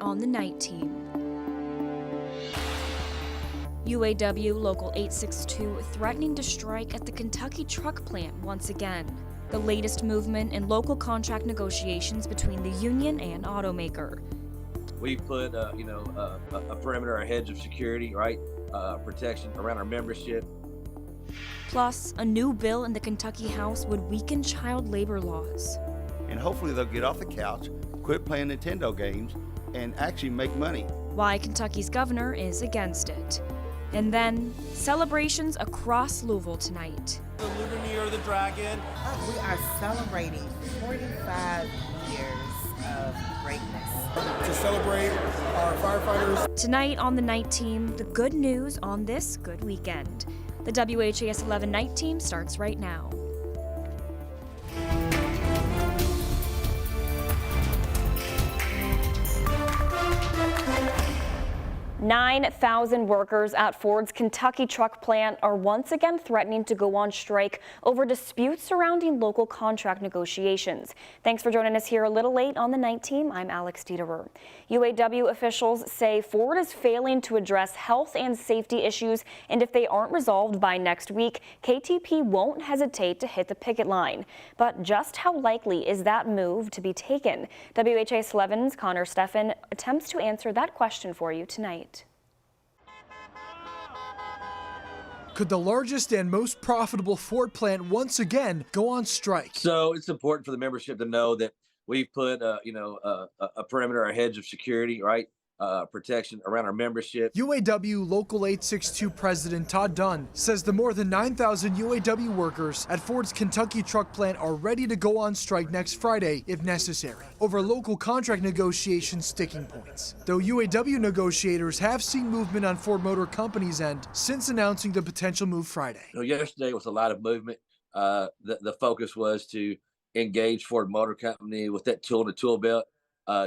on the night team. UAW Local 862 threatening to strike at the Kentucky truck plant once again. The latest movement in local contract negotiations between the union and automaker. We put, a perimeter, a hedge of security, right? Protection around our membership. Plus, a new bill in the Kentucky House would weaken child labor laws. And hopefully they'll get off the couch, quit playing Nintendo games, and actually make money. Why Kentucky's governor is against it. And then, celebrations across Louisville tonight. The Litany of the Dragon. We are celebrating 45 years of greatness. To celebrate our firefighters. Tonight on the night team, the good news on this good weekend. The WHAS11 night team starts right now. 9,000 workers at Ford's Kentucky truck plant are once again threatening to go on strike over disputes surrounding local contract negotiations. Thanks for joining us here a little late on the night team. I'm Alex Dieterer. UAW officials say Ford is failing to address health and safety issues, and if they aren't resolved by next week, KTP won't hesitate to hit the picket line. But just how likely is that move to be taken? WHAS 11's Connor Steffen attempts to answer that question for you tonight. Could the largest and most profitable Ford plant once again go on strike? So it's important for the membership to know that we've put, a perimeter, a hedge of security, right? Protection around our membership. UAW Local 862 President Todd Dunn says the more than 9,000 UAW workers at Ford's Kentucky truck plant are ready to go on strike next Friday if necessary, over local contract negotiation sticking points. Though UAW negotiators have seen movement on Ford Motor Company's end since announcing the potential move Friday. Yesterday was a lot of movement. The focus was to engage Ford Motor Company with that tool in the tool belt.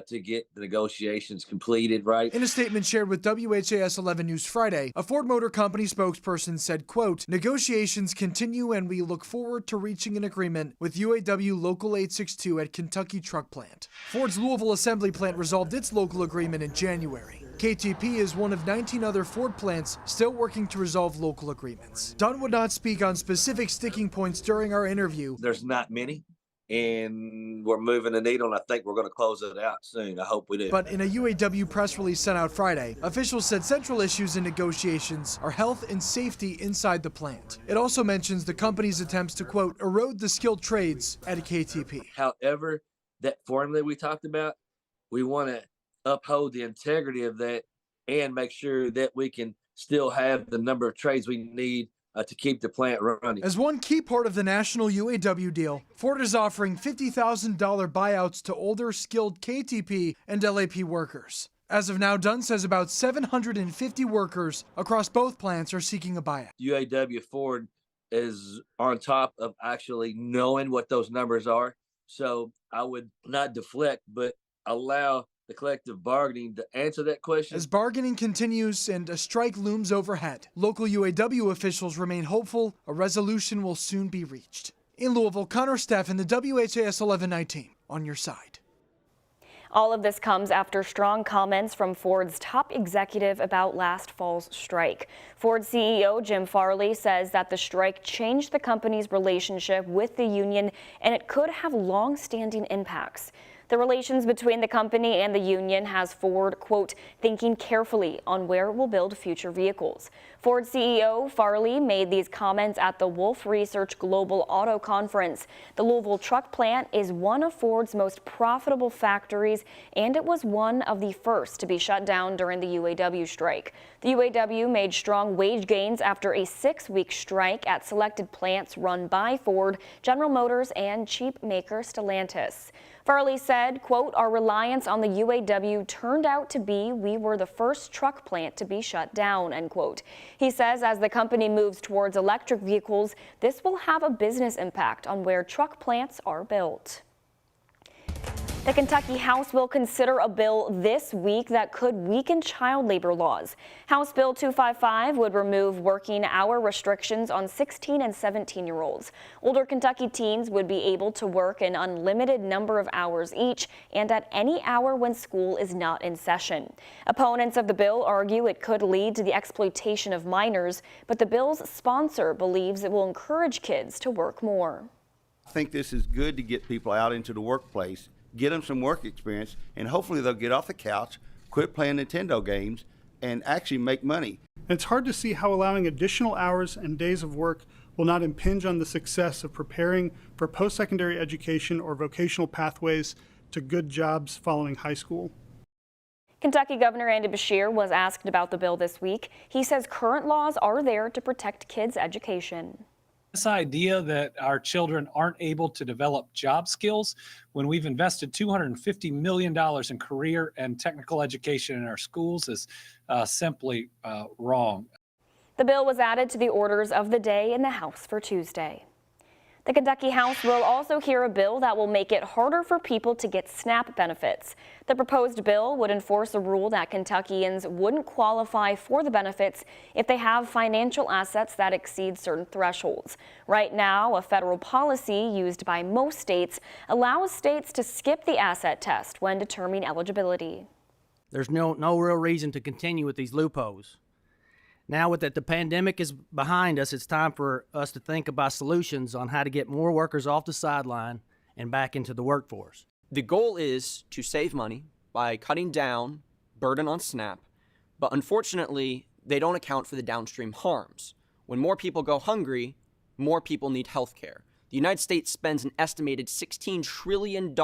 To get the negotiations completed, right? In a statement shared with WHAS 11 News Friday, a Ford Motor Company spokesperson said, quote, "Negotiations continue and we look forward to reaching an agreement with UAW Local 862 at Kentucky Truck Plant." Ford's Louisville assembly plant resolved its local agreement in January. KTP is one of 19 other Ford plants still working to resolve local agreements. Dunn would not speak on specific sticking points during our interview. There's not many. And we're moving the needle, and I think we're going to close it out soon. I hope we do. But in a UAW press release sent out Friday, officials said central issues in negotiations are health and safety inside the plant. It also mentions the company's attempts to, quote, erode the skilled trades at a KTP. However, that formula we talked about, we want to uphold the integrity of that and make sure that we can still have the number of trades we need to keep the plant running. As one key part of the national UAW deal, Ford is offering $50,000 buyouts to older skilled KTP and LAP workers. As of now, Dunn says about 750 workers across both plants are seeking a buyout. UAW Ford is on top of actually knowing what those numbers are. So I would not deflect, but allow the collective bargaining to answer that question. As bargaining continues and a strike looms overhead, local UAW officials remain hopeful a resolution will soon be reached. In Louisville, Connor Steffen, the WHAS 11 night team, on your side. All of this comes after strong comments from Ford's top executive about last fall's strike. Ford CEO Jim Farley says that the strike changed the company's relationship with the union and it could have long-standing impacts. The relations between the company and the union has Ford, quote, thinking carefully on where it will build future vehicles. Ford CEO Farley made these comments at the Wolf Research Global Auto Conference. The Louisville truck plant is one of Ford's most profitable factories, and it was one of the first to be shut down during the UAW strike. The UAW made strong wage gains after a 6-week strike at selected plants run by Ford, General Motors, and Jeep maker Stellantis. Farley said, quote, our reliance on the UAW turned out to be we were the first truck plant to be shut down, end quote. He says as the company moves towards electric vehicles, this will have a business impact on where truck plants are built. The Kentucky House will consider a bill this week that could weaken child labor laws. House Bill 255 would remove working hour restrictions on 16 and 17-year-olds. Older Kentucky teens would be able to work an unlimited number of hours each and at any hour when school is not in session. Opponents of the bill argue it could lead to the exploitation of minors, but the bill's sponsor believes it will encourage kids to work more. I think this is good to get people out into the workplace, get them some work experience, and hopefully they'll get off the couch, quit playing Nintendo games, and actually make money. It's hard to see how allowing additional hours and days of work will not impinge on the success of preparing for post-secondary education or vocational pathways to good jobs following high school. Kentucky Governor Andy Beshear was asked about the bill this week. He says current laws are there to protect kids' education. This idea that our children aren't able to develop job skills when we've invested $250 million in career and technical education in our schools is simply wrong. The bill was added to the orders of the day in the House for Tuesday. The Kentucky House will also hear a bill that will make it harder for people to get SNAP benefits. The proposed bill would enforce a rule that Kentuckians wouldn't qualify for the benefits if they have financial assets that exceed certain thresholds. Right now, a federal policy used by most states allows states to skip the asset test when determining eligibility. There's no real reason to continue with these loopholes. Now that the pandemic is behind us, it's time for us to think about solutions on how to get more workers off the sideline and back into the workforce. The goal is to save money by cutting down burden on SNAP, but unfortunately, they don't account for the downstream harms. When more people go hungry, more people need health care. The United States spends an estimated $16 trillion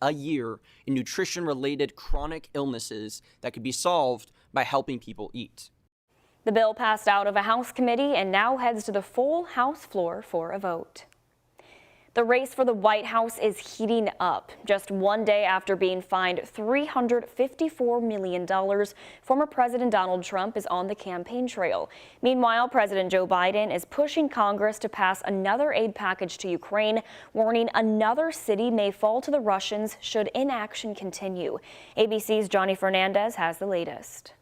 a year in nutrition-related chronic illnesses that could be solved by helping people eat. The bill passed out of a House committee and now heads to the full House floor for a vote. The race for the White House is heating up. Just one day after being fined $354 million, former President Donald Trump is on the campaign trail. Meanwhile, President Joe Biden is pushing Congress to pass another aid package to Ukraine, warning another city may fall to the Russians should inaction continue. ABC's Johnny Fernandez has the latest.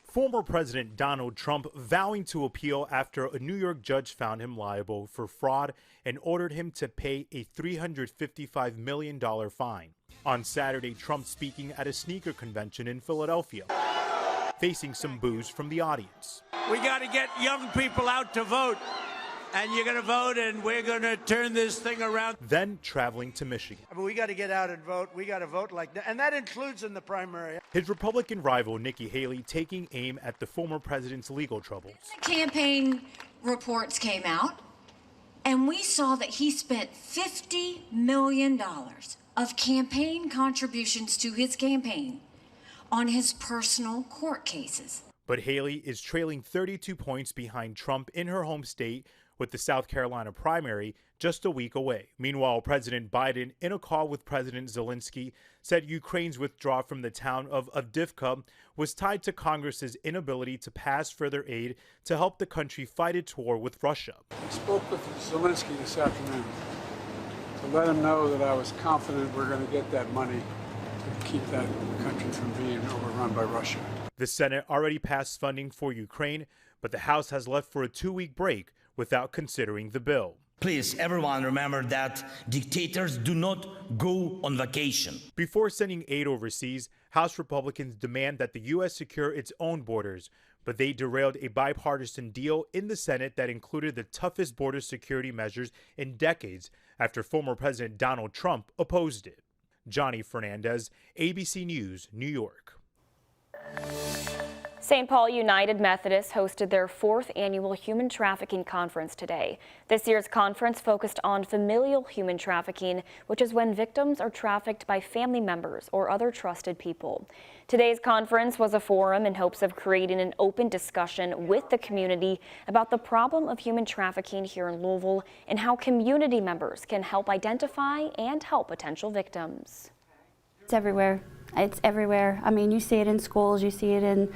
Former President Donald Trump vowing to appeal after a New York judge found him liable for fraud and ordered him to pay a $355 million fine. On Saturday, Trump speaking at a sneaker convention in Philadelphia, facing some boos from the audience. We got to get young people out to vote, and you're going to vote, and we're going to turn this thing around. Then traveling to Michigan. I mean, we got to get out and vote. We got to vote like that, and that includes in the primary. His Republican rival, Nikki Haley, taking aim at the former president's legal troubles. The campaign reports came out, and we saw that he spent $50 million of campaign contributions to his campaign on his personal court cases. But Haley is trailing 32 points behind Trump in her home state, with the South Carolina primary just a week away. Meanwhile, President Biden, in a call with President Zelensky, said Ukraine's withdrawal from the town of Avdiivka was tied to Congress's inability to pass further aid to help the country fight its war with Russia. I spoke with Zelensky this afternoon to let him know that I was confident we're going to get that money to keep that country from being overrun by Russia. The Senate already passed funding for Ukraine, but the House has left for a 2-week break without considering the bill. Please, everyone, remember that dictators do not go on vacation. Before sending aid overseas, House Republicans demand that the U.S. secure its own borders, but they derailed a bipartisan deal in the Senate that included the toughest border security measures in decades after former President Donald Trump opposed it. Johnny Fernandez, ABC News, New York. St. Paul United Methodist hosted their 4th annual Human Trafficking Conference today. This year's conference focused on familial human trafficking, which is when victims are trafficked by family members or other trusted people. Today's conference was a forum in hopes of creating an open discussion with the community about the problem of human trafficking here in Louisville and how community members can help identify and help potential victims. It's everywhere. It's everywhere. I mean, you see it in schools, you see it in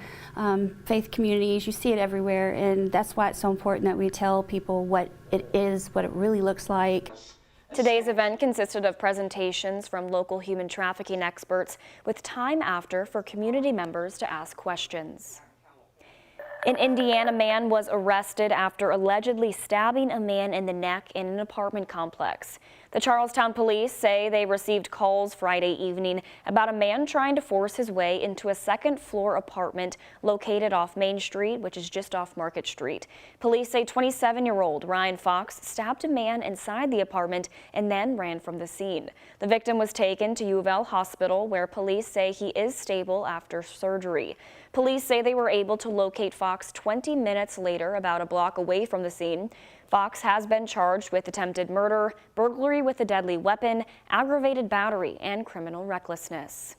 faith communities, you see it everywhere, and that's why it's so important that we tell people what it is, what it really looks like. Today's event consisted of presentations from local human trafficking experts with time after for community members to ask questions. An Indiana man was arrested after allegedly stabbing a man in the neck in an apartment complex. The Charlestown police say they received calls Friday evening about a man trying to force his way into a second-floor apartment located off Main Street, which is just off Market Street. Police say 27-year-old Ryan Fox stabbed a man inside the apartment and then ran from the scene. The victim was taken to UofL Hospital, where police say he is stable after surgery. Police say they were able to locate Fox 20 minutes later, about a block away from the scene. Fox has been charged with attempted murder, burglary with a deadly weapon, aggravated battery, and criminal recklessness.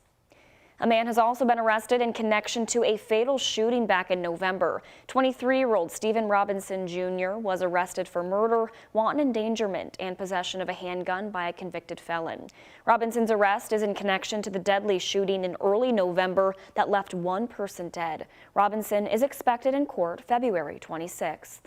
A man has also been arrested in connection to a fatal shooting back in November. 23-year-old Stephen Robinson Jr. was arrested for murder, wanton endangerment, and possession of a handgun by a convicted felon. Robinson's arrest is in connection to the deadly shooting in early November that left one person dead. Robinson is expected in court February 26th.